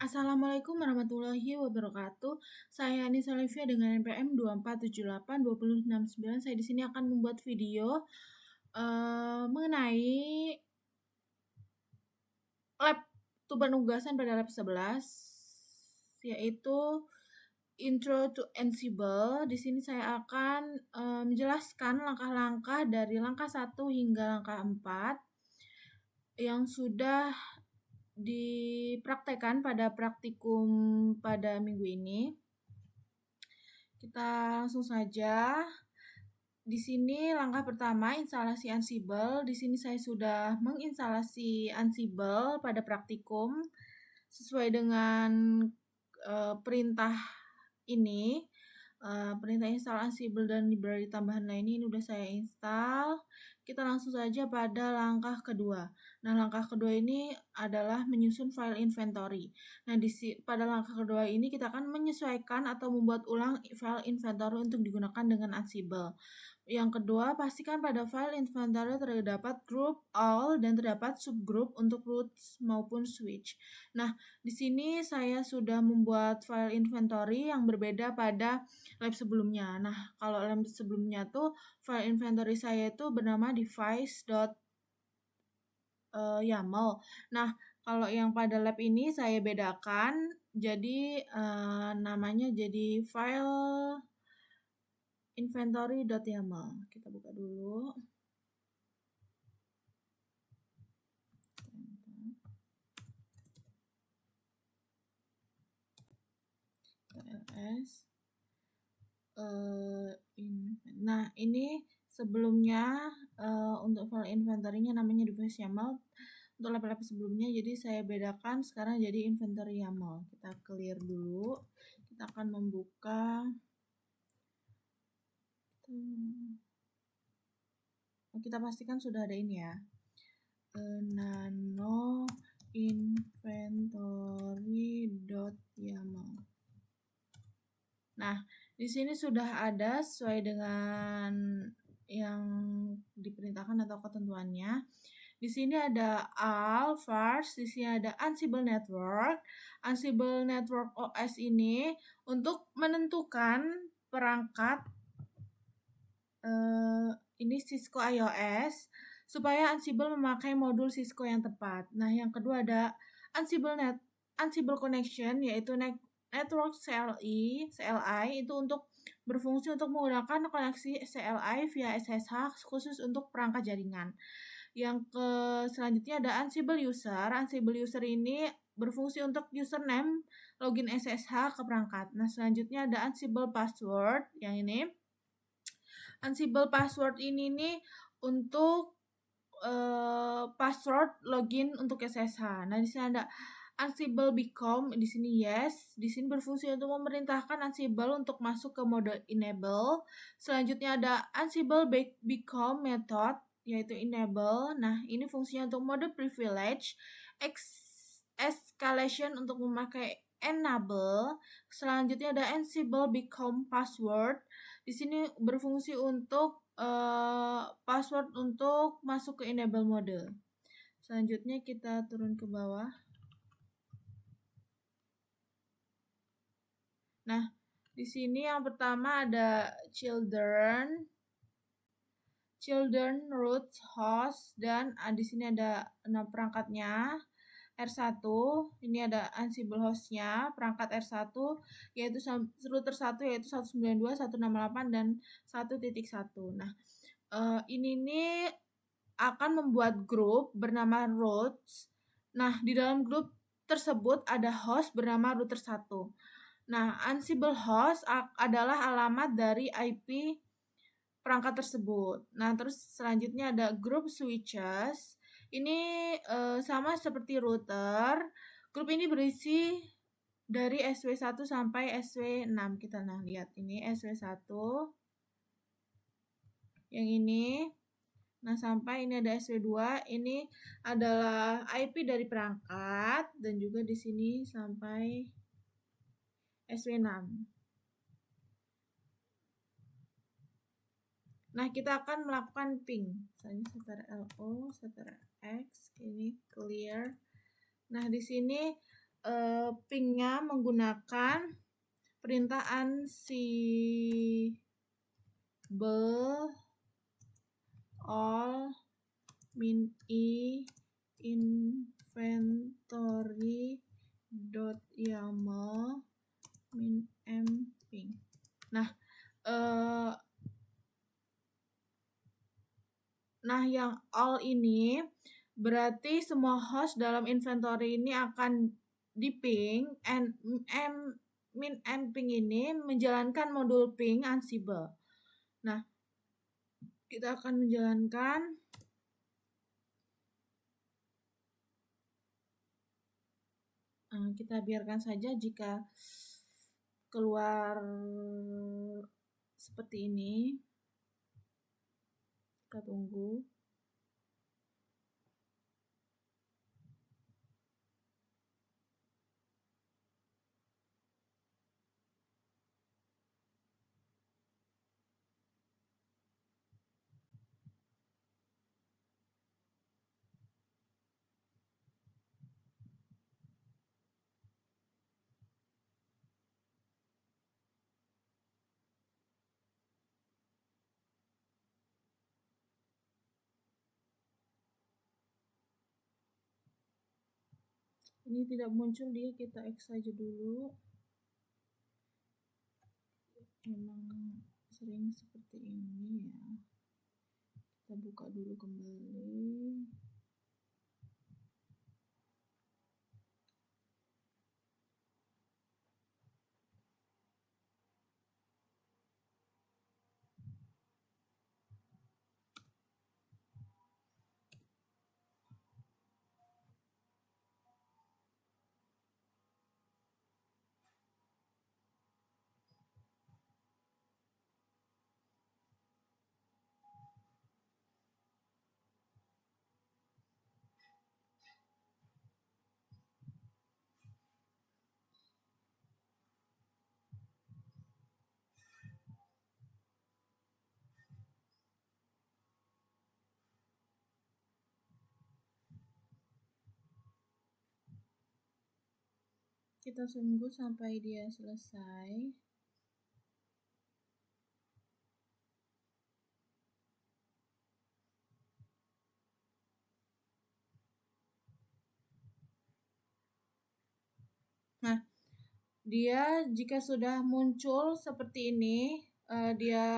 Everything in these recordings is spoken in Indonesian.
Assalamualaikum warahmatullahi wabarakatuh. Saya Anissa Olivia dengan NPM 2478269. Saya di sini akan membuat video mengenai lab penugasan pada lab 11, yaitu Intro to Ansible. Di sini saya akan menjelaskan langkah-langkah dari langkah 1 hingga langkah 4 yang sudah dipraktekkan pada praktikum pada minggu ini. Kita langsung saja. Di sini langkah pertama, instalasi Ansible. Di sini saya sudah menginstalasi Ansible pada praktikum sesuai dengan perintah ini. Perintah install Ansible dan library tambahan lainnya ini udah saya install. Kita langsung saja pada langkah kedua. Nah, langkah kedua ini adalah menyusun file inventory. Nah, pada langkah kedua ini kita akan menyesuaikan atau membuat ulang file inventory untuk digunakan dengan Ansible. Yang kedua, pastikan pada file inventory terdapat group all dan terdapat subgroup untuk roots maupun switch. Nah, di sini saya sudah membuat file inventory yang berbeda pada lab sebelumnya. Nah, kalau lab sebelumnya tuh file inventory saya itu bernama device.yaml. Nah, kalau yang pada lab ini saya bedakan jadi namanya jadi file inventory.yaml. Kita buka dulu. ls. Nah, ini sebelumnya untuk file inventory-nya namanya device.yaml. Untuk lab-lab sebelumnya jadi saya bedakan sekarang jadi inventory YAML. Kita clear dulu. Kita akan membuka kita pastikan sudah ada ini ya. Nano inventory.yaml. Nah, di sini sudah ada sesuai dengan yang diperintahkan atau ketentuannya. Di sini ada all, first, di sini ada Ansible Network. Ansible Network OS ini untuk menentukan perangkat ini Cisco iOS supaya Ansible memakai modul Cisco yang tepat. Nah, yang kedua ada Ansible Connection, yaitu Network CLI itu untuk berfungsi untuk menggunakan koneksi CLI via SSH khusus untuk perangkat jaringan. Yang selanjutnya ada Ansible User. Ansible User ini berfungsi untuk username login SSH ke perangkat. Nah, selanjutnya ada Ansible Password yang ini. Ansible Password ini nih untuk password login untuk SSH. Nah, di sini ada Ansible Become, di sini yes. Di sini berfungsi untuk memerintahkan Ansible untuk masuk ke mode enable. Selanjutnya ada Ansible Become method, yaitu enable. Nah, ini fungsinya untuk mode privilege. Escalation untuk memakai enable. Selanjutnya ada Ansible Become password. Di sini berfungsi untuk password untuk masuk ke enable mode. Selanjutnya kita turun ke bawah. Nah, di sini yang pertama ada children root host, dan di sini ada 6 perangkatnya. R1, ini ada Ansible hostnya, perangkat R1 yaitu router 1 yaitu 192.168 dan 1.1. Nah, ini nih akan membuat grup bernama roots. Nah, di dalam grup tersebut ada host bernama router 1. Nah, Ansible host adalah alamat dari IP perangkat tersebut. Nah, terus selanjutnya ada group switches. Ini sama seperti router. Grup ini berisi dari SW1 sampai SW6. Kita lihat ini SW1. Yang ini. Nah, sampai ini ada SW2. Ini adalah IP dari perangkat dan juga di sini sampai SW6. Nah, kita akan melakukan ping. Misalnya setter LO, setter X, ini clear. Nah, di sini pingnya menggunakan perintah ansible all min I inventory .yaml min m ping. Nah, yang all ini berarti semua host dalam inventory ini akan di ping, and min m ping ini menjalankan modul ping Ansible. Nah, kita akan menjalankan kita biarkan saja jika keluar seperti ini. Kita tunggu. Ini tidak muncul, dia kita X saja dulu. Memang sering seperti ini ya. Kita buka dulu kembali. Kita tunggu sampai dia selesai. Nah, dia jika sudah muncul seperti ini, dia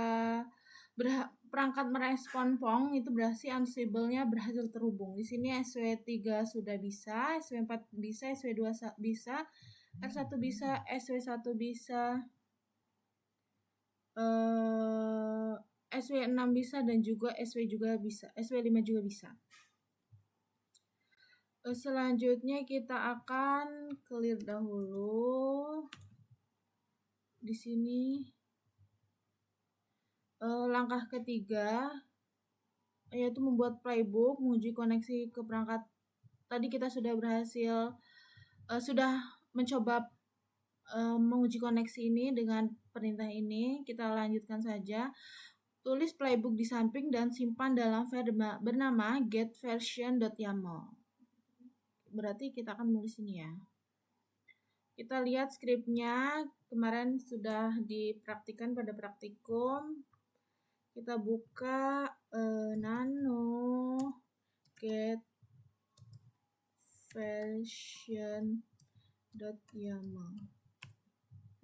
perangkat merespon PONG, itu berarti Ansible-nya berhasil terhubung. Di sini SW3 sudah bisa, SW4 bisa, SW2 bisa, R1 bisa, SW1 bisa, SW6 bisa, dan juga SW juga bisa, SW5 juga bisa. Selanjutnya kita akan clear dahulu. Di sini langkah ketiga yaitu membuat playbook, menguji koneksi ke perangkat. Tadi kita sudah berhasil sudah mencoba menguji koneksi ini dengan perintah ini. Kita lanjutkan saja. Tulis playbook di samping dan simpan dalam file bernama getVersion.yaml. Berarti kita akan menulis ini ya. Kita lihat skripnya kemarin sudah dipraktikkan pada praktikum. Kita buka nano getVersion.yaml.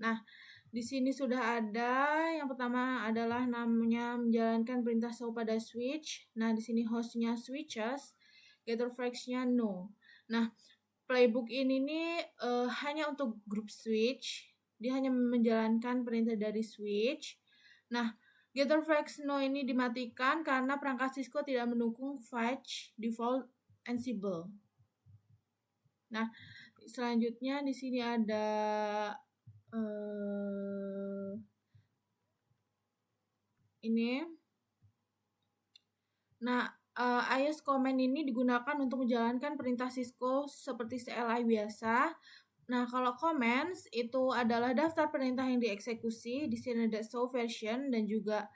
Nah, di sini sudah ada. Yang pertama adalah namanya menjalankan perintah show pada switch. Nah, di sini hostnya switches, getterflex-nya no. Nah, playbook ini nih hanya untuk grup switch. Dia hanya menjalankan perintah dari switch. Nah, getterflex no ini dimatikan karena perangkat Cisco tidak mendukung fetch default Ansible. Nah, selanjutnya di sini ada ini. Nah, IS command ini digunakan untuk menjalankan perintah Cisco seperti CLI biasa. Nah, kalau commands itu adalah daftar perintah yang dieksekusi. Di sini ada show version dan juga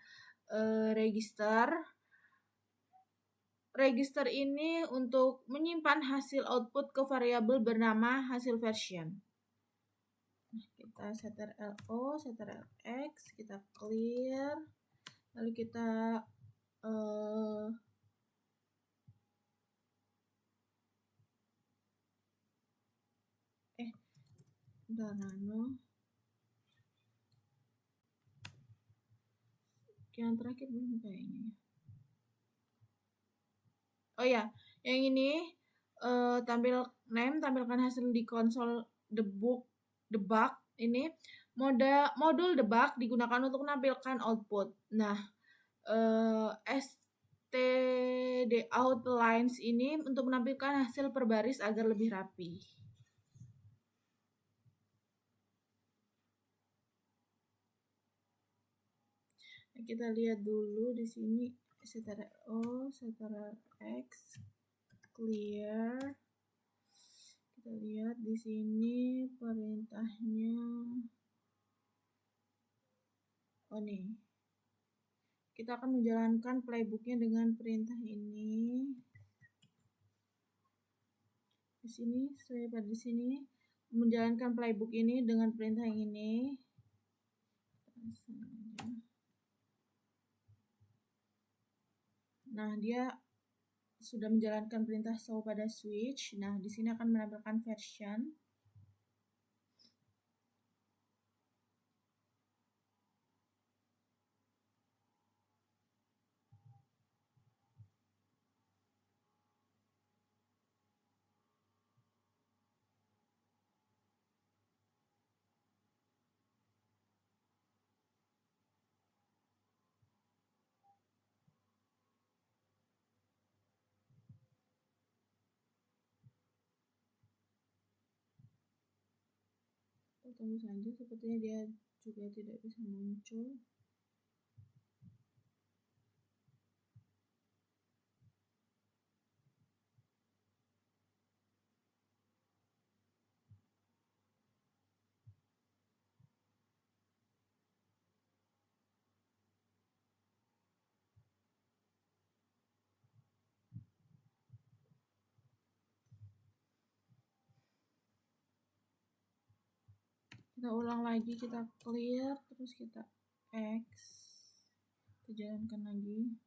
register. register ini untuk menyimpan hasil output ke variabel bernama hasil version. Kita setter LO, setter LX, kita clear, lalu kita bentar nano. Yang terakhir belum kayaknya. Oh ya, yang ini tampilkan hasil di konsol debug ini. Modul debug digunakan untuk menampilkan output. Nah, stdout lines ini untuk menampilkan hasil per baris agar lebih rapi. Nah, kita lihat dulu di sini setter O, setter X, clear. Kita lihat di sini perintahnya. Oh nih. Kita akan menjalankan playbooknya dengan perintah ini. Di sini saya pada di sini menjalankan playbook ini dengan perintah yang ini. Nah, dia sudah menjalankan perintah show pada switch. Nah, di sini akan menampilkan version. Kita tunggu saja, sepertinya dia juga tidak bisa muncul. Kita ulang lagi, kita clear, terus kita X, kita jalankan lagi.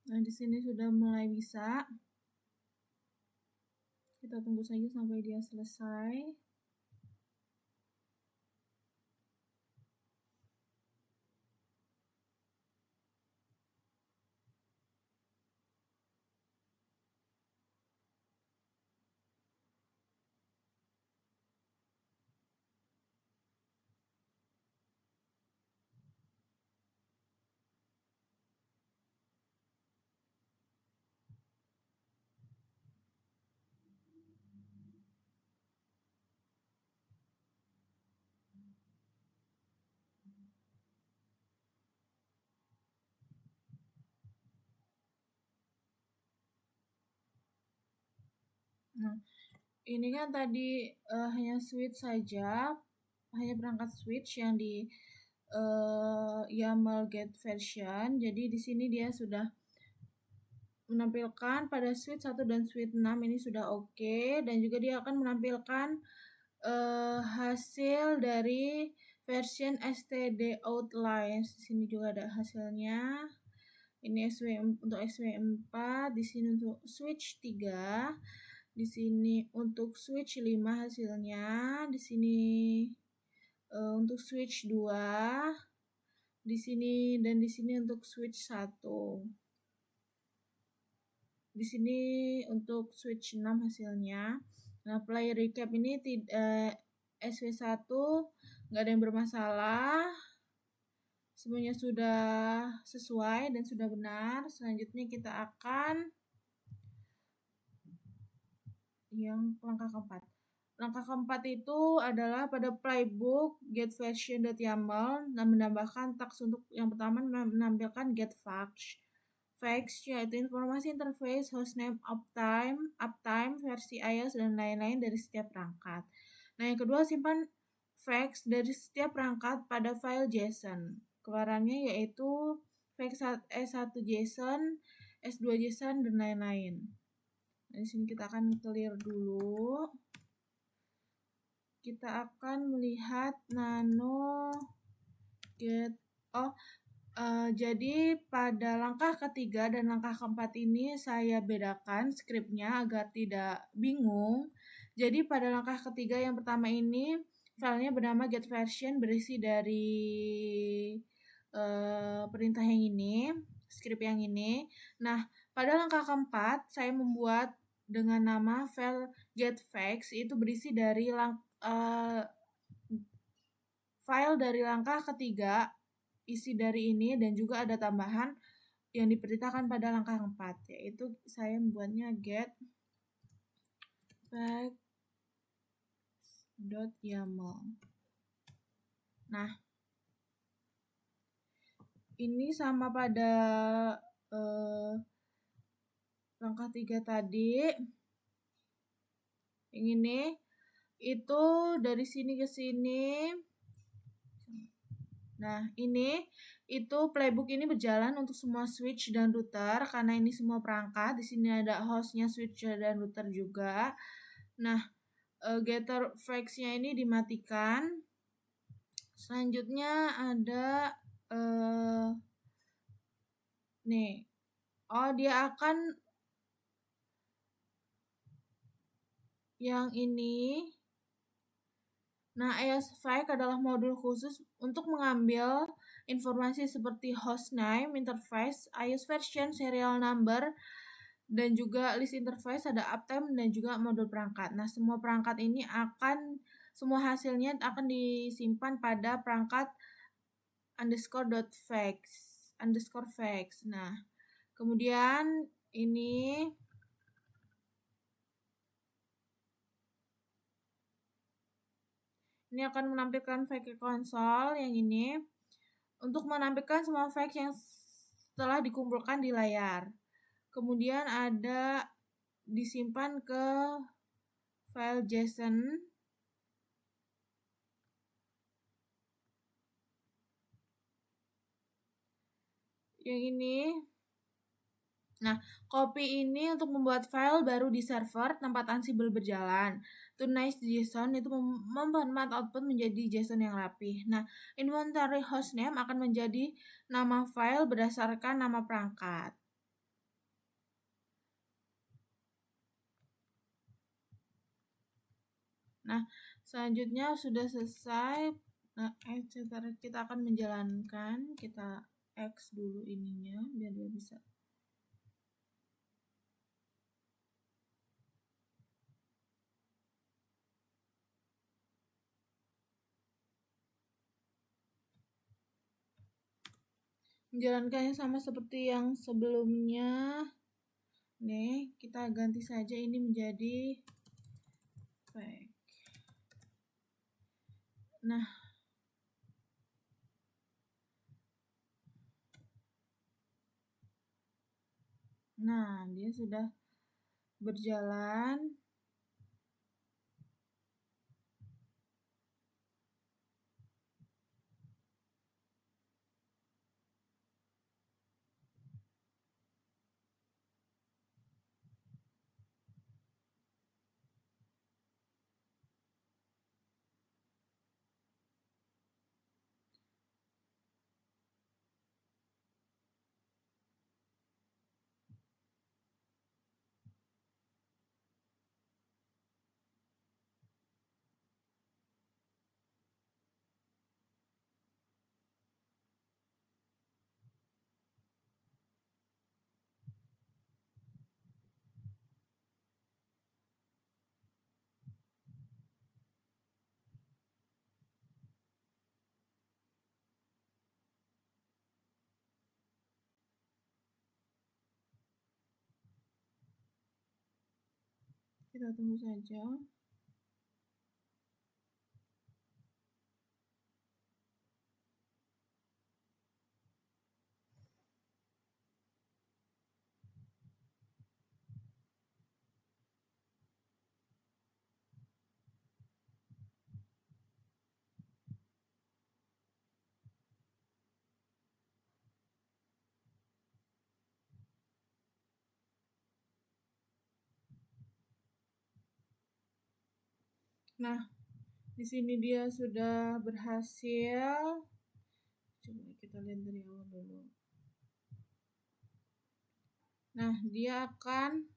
Nah, di sini sudah mulai bisa. Kita tunggu saja sampai dia selesai. Nah, ini kan tadi hanya switch saja, hanya perangkat switch yang di YAML get version. Jadi di sini dia sudah menampilkan pada switch 1 dan switch 6 ini sudah oke, dan juga dia akan menampilkan hasil dari version stdout lines. Di sini juga ada hasilnya. Ini untuk SW4, di sini untuk switch 3, di sini untuk switch 5 hasilnya, di sini untuk switch 2, di sini dan di sini untuk switch 1. Di sini untuk switch 6 hasilnya. Nah, play recap ini SW1 nggak ada yang bermasalah. Semuanya sudah sesuai dan sudah benar. Selanjutnya kita akan yang langkah keempat. Langkah keempat itu adalah pada playbook getVersion.yaml dan menambahkan taks untuk yang pertama menampilkan getFacts. Facts yaitu informasi interface, hostname, uptime, versi iOS dan lain-lain dari setiap perangkat. Nah, yang kedua simpan facts dari setiap perangkat pada file JSON. Keluarannya yaitu facts S1 JSON, S2 JSON dan lain-lain. Nah, di sini kita akan clear dulu. Kita akan melihat nano get jadi pada langkah ketiga dan langkah keempat ini saya bedakan skripnya agar tidak bingung. Jadi pada langkah ketiga yang pertama ini filenya bernama getVersion berisi dari perintah yang ini, skrip yang ini. Nah, pada langkah keempat saya membuat dengan nama file getFacts itu berisi dari file dari langkah ketiga, isi dari ini dan juga ada tambahan yang diperintahkan pada langkah keempat, yaitu saya membuatnya getFacts.yaml. Nah, ini sama pada langkah 3 tadi. Yang ini itu dari sini ke sini. Nah, ini itu playbook ini berjalan untuk semua switch dan router karena ini semua perangkat. Di sini ada hostnya, switcher dan router juga. Nah, getter facts-nya ini dimatikan. Selanjutnya ada nih. Oh, dia akan yang ini. Nah, EOSFAC adalah modul khusus untuk mengambil informasi seperti hostname, interface, iOS version, serial number, dan juga list interface, ada uptime, dan juga modul perangkat. Nah, semua perangkat ini semua hasilnya akan disimpan pada perangkat _facts. Nah, kemudian ini akan menampilkan fake console yang ini untuk menampilkan semua facts yang telah dikumpulkan di layar. Kemudian ada disimpan ke file JSON. Yang ini. Nah, copy ini untuk membuat file baru di server tempat Ansible berjalan. Tonight JSON itu memformat output menjadi JSON yang rapih. Nah, inventory hostname akan menjadi nama file berdasarkan nama perangkat. Nah, selanjutnya sudah selesai. Nah, kita akan menjalankan. Kita X dulu ininya biar dia bisa. Menjalankannya sama seperti yang sebelumnya. Nih, kita ganti saja ini menjadi fake. Nah, dia sudah berjalan. Kita tunggu saja. Nah, di sini dia sudah berhasil. Coba kita lihat dari awal dulu. Nah, dia akan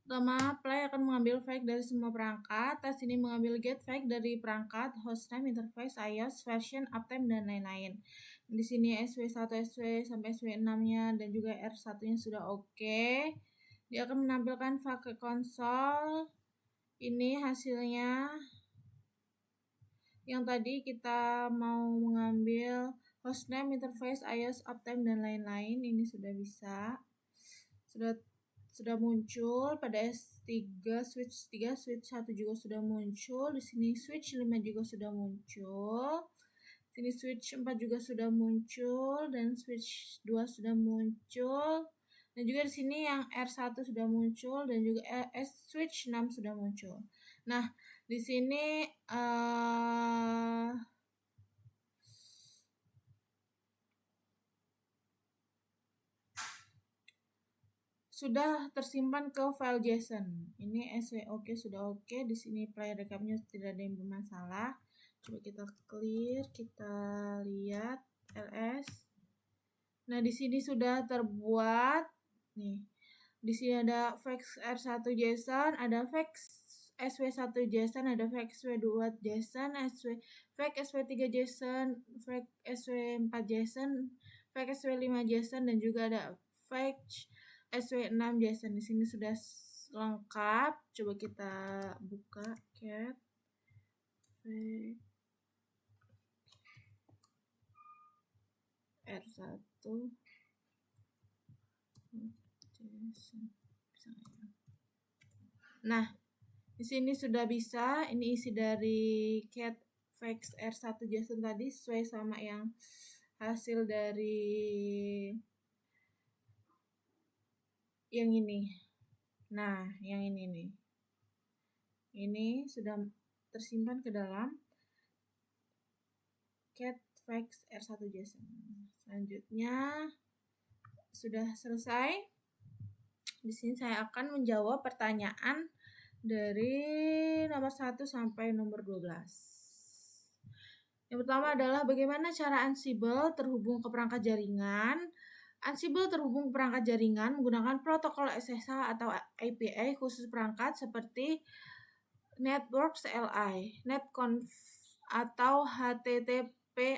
pertama, play akan mengambil file dari semua perangkat. Tes ini mengambil get file dari perangkat, hostname, interface, iOS, version, uptime, dan lain-lain. Di sini SW1, SW sampai SW6-nya dan juga R1-nya sudah oke. Dia akan menampilkan file ke konsol. Ini hasilnya. Yang tadi kita mau mengambil hostname, interface, iOS, uptime, dan lain-lain. Ini sudah bisa. Sudah muncul pada S3, switch 3, switch 1 juga sudah muncul. Di sini switch 5 juga sudah muncul. Di sini switch 4 juga sudah muncul dan switch 2 sudah muncul. Dan juga di sini yang R1 sudah muncul dan juga switch 6 sudah muncul. Nah, di sini sudah tersimpan ke file JSON. Ini SW sudah oke. Di sini play rekapnya tidak ada yang bermasalah. Coba kita clear, kita lihat ls. Nah, di sini sudah terbuat. Nih. Di sini ada fax R1 JSON, ada fax SW1 JSON, ada fax SW2 JSON, fax SW3 JSON, fax SW4 JSON, fax SW5 JSON, dan juga ada fax SW6 JSON. Di sini sudah lengkap. Coba kita buka cat R1 JSON. Nah, di sini sudah bisa. Ini isi dari cat fax R1 JSON tadi sesuai sama yang hasil dari yang ini. Nah, yang ini nih. Ini sudah tersimpan ke dalam cat fax R1 JSON. Selanjutnya sudah selesai. Di sini saya akan menjawab pertanyaan dari nomor 1 sampai nomor 12. Yang pertama adalah bagaimana cara Ansible terhubung ke perangkat jaringan. Ansible terhubung ke perangkat jaringan menggunakan protokol SSH atau API khusus perangkat seperti Networks CLI, Netconf, atau HTTP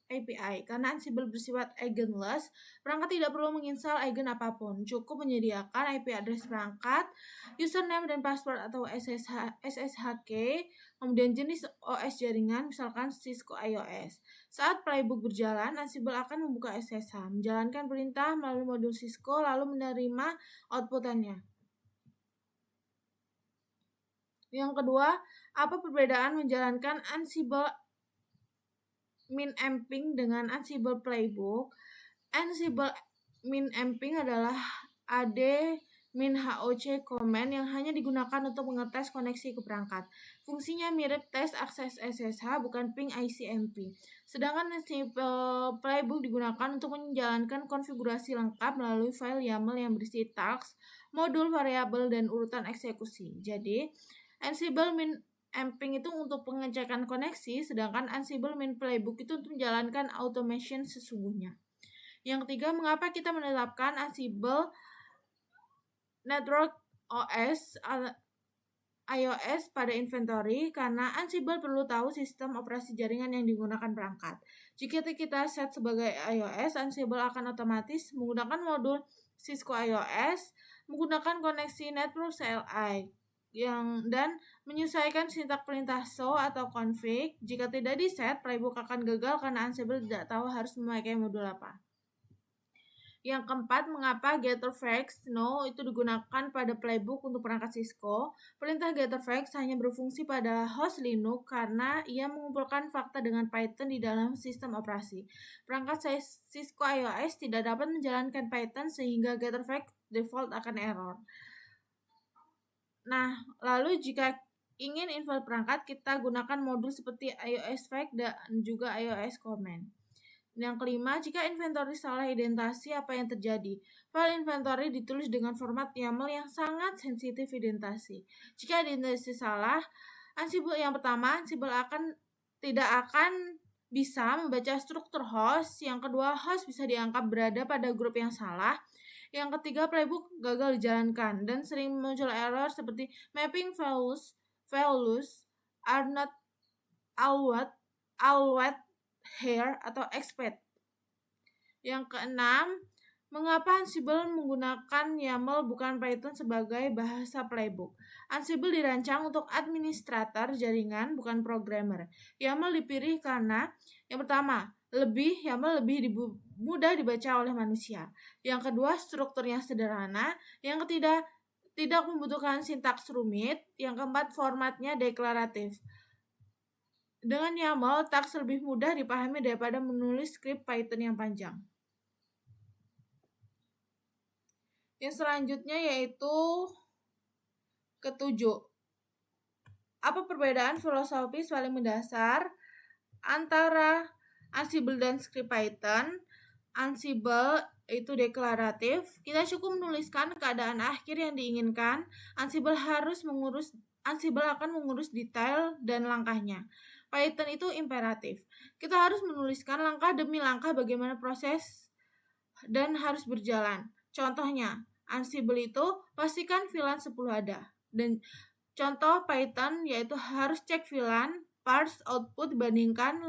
API. Karena Ansible bersifat eigenless, perangkat tidak perlu menginstal eigen apapun. Cukup menyediakan IP address perangkat, username dan password atau SSH key, kemudian jenis OS jaringan, misalkan Cisco iOS. Saat playbook berjalan, Ansible akan membuka SSH, menjalankan perintah melalui modul Cisco, lalu menerima outputannya. Yang kedua, apa perbedaan menjalankan Ansible min-amping dengan Ansible Playbook? Ansible min-amping adalah AD min HOC command yang hanya digunakan untuk mengetes koneksi ke perangkat. Fungsinya mirip tes akses SSH, bukan ping ICMP. Sedangkan Ansible Playbook digunakan untuk menjalankan konfigurasi lengkap melalui file YAML yang berisi task, modul, variabel, dan urutan eksekusi. Jadi, Ansible min-amping itu untuk pengecekan koneksi, sedangkan Ansible min Playbook itu untuk menjalankan automation sesungguhnya. Yang ketiga, mengapa kita menetapkan Ansible Network OS iOS pada inventory? Karena Ansible perlu tahu sistem operasi jaringan yang digunakan perangkat. Jika kita set sebagai iOS, Ansible akan otomatis menggunakan modul Cisco iOS, menggunakan koneksi network CLI dan menyesuaikan sintak perintah show atau config. Jika tidak di set, playbook akan gagal karena Ansible tidak tahu harus memakai modul apa. Yang keempat, mengapa getterfacts no itu digunakan pada playbook untuk perangkat Cisco? Perintah getterfacts hanya berfungsi pada host Linux karena ia mengumpulkan fakta dengan Python di dalam sistem operasi. Perangkat Cisco iOS tidak dapat menjalankan Python sehingga getterfacts default akan error. Nah, lalu jika ingin info perangkat, kita gunakan modul seperti iOS fact dan juga iOS command. Yang kelima, jika inventory salah identasi, apa yang terjadi? File inventory ditulis dengan format YAML yang sangat sensitif identasi. Jika identasi salah, Ansible yang pertama, Ansible tidak akan bisa membaca struktur host. Yang kedua, host bisa dianggap berada pada grup yang salah. Yang ketiga, playbook gagal dijalankan dan sering muncul error seperti mapping values are not allowed here atau expect. Yang keenam, mengapa Ansible menggunakan YAML bukan Python sebagai bahasa playbook? Ansible dirancang untuk administrator jaringan, bukan programmer. YAML dipilih karena yang pertama, YAML lebih mudah dibaca oleh manusia. Yang kedua, strukturnya sederhana. Yang ketiga, tidak membutuhkan sintaks rumit. Yang keempat, formatnya deklaratif. Dengan YAML, taks lebih mudah dipahami daripada menulis skrip Python yang panjang. Yang selanjutnya yaitu ketujuh. Apa perbedaan filosofis paling mendasar antara Ansible dan skrip Python? Ansible itu deklaratif. Kita cukup menuliskan keadaan akhir yang diinginkan. Ansible akan mengurus detail dan langkahnya. Python itu imperatif. Kita harus menuliskan langkah demi langkah bagaimana proses dan harus berjalan. Contohnya, Ansible itu pastikan VLAN 10 ada. Dan contoh Python yaitu harus cek VLAN, parse output, bandingkan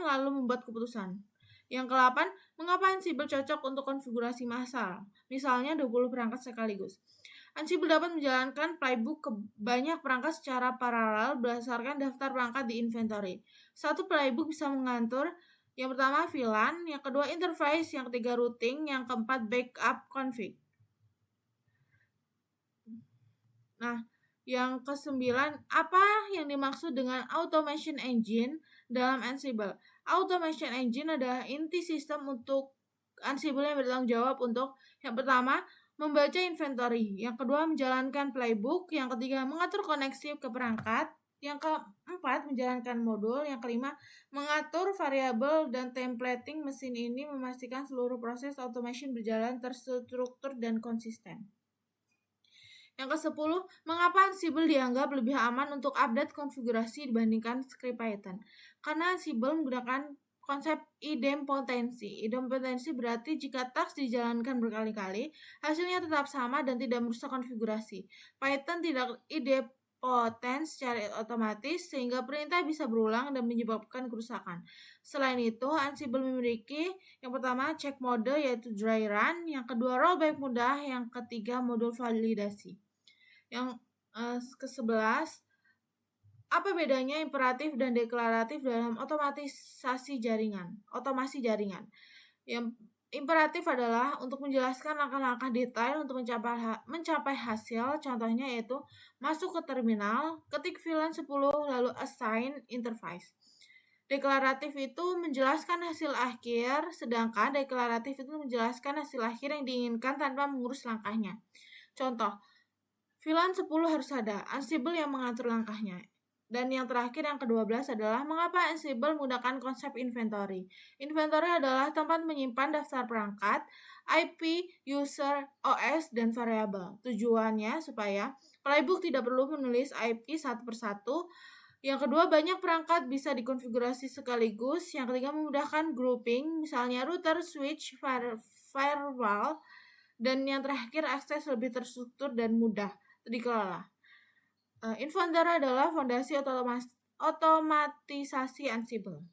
lalu membuat keputusan. Yang ke-8, mengapa Ansible cocok untuk konfigurasi massal? Misalnya 20 perangkat sekaligus. Ansible dapat menjalankan playbook ke banyak perangkat secara paralel berdasarkan daftar perangkat di inventory. Satu playbook bisa mengatur yang pertama VLAN, yang kedua interface, yang ketiga routing, yang keempat backup config. Nah, yang ke-9, apa yang dimaksud dengan automation engine dalam Ansible? Automation engine adalah inti sistem untuk Ansible yang bertanggung jawab untuk yang pertama, membaca inventory, yang kedua menjalankan playbook, yang ketiga mengatur koneksi ke perangkat, yang keempat menjalankan modul, yang kelima mengatur variabel dan templating mesin ini memastikan seluruh proses automation berjalan terstruktur dan konsisten. Yang ke-10, mengapa Ansible dianggap lebih aman untuk update konfigurasi dibandingkan skrip Python? Karena Ansible menggunakan konsep idempotensi. Idempotensi berarti jika taks dijalankan berkali-kali, hasilnya tetap sama dan tidak merusak konfigurasi. Python tidak idempotent secara otomatis sehingga perintah bisa berulang dan menyebabkan kerusakan. Selain itu, Ansible memiliki yang pertama check mode yaitu dry run, yang kedua rollback mudah, yang ketiga modul validasi. Yang ke-11, apa bedanya imperatif dan deklaratif dalam otomasi jaringan? Yang imperatif adalah untuk menjelaskan langkah-langkah detail untuk mencapai hasil. Contohnya yaitu masuk ke terminal, ketik VLAN 10, lalu assign interface. Deklaratif itu menjelaskan hasil akhir, sedangkan deklaratif itu menjelaskan hasil akhir yang diinginkan tanpa mengurus langkahnya. Contoh, VLAN 10 harus ada, Ansible yang mengatur langkahnya. Dan yang terakhir, yang ke-12 adalah mengapa Ansible menggunakan konsep inventory. Inventory adalah tempat menyimpan daftar perangkat, IP, user, OS, dan variabel. Tujuannya supaya playbook tidak perlu menulis IP satu persatu. Yang kedua, banyak perangkat bisa dikonfigurasi sekaligus. Yang ketiga, memudahkan grouping, misalnya router, switch, firewall. Dan yang terakhir, akses lebih terstruktur dan mudah dikelola. Inventory adalah fondasi otomatisasi Ansible.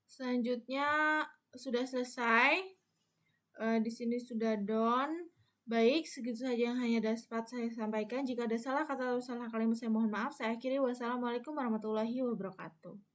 Selanjutnya sudah selesai. Di sini sudah done. Baik, segitu saja yang hanya dapat saya sampaikan. Jika ada salah kata atau salah kalimat, saya mohon maaf. Saya akhiri. Wassalamualaikum warahmatullahi wabarakatuh.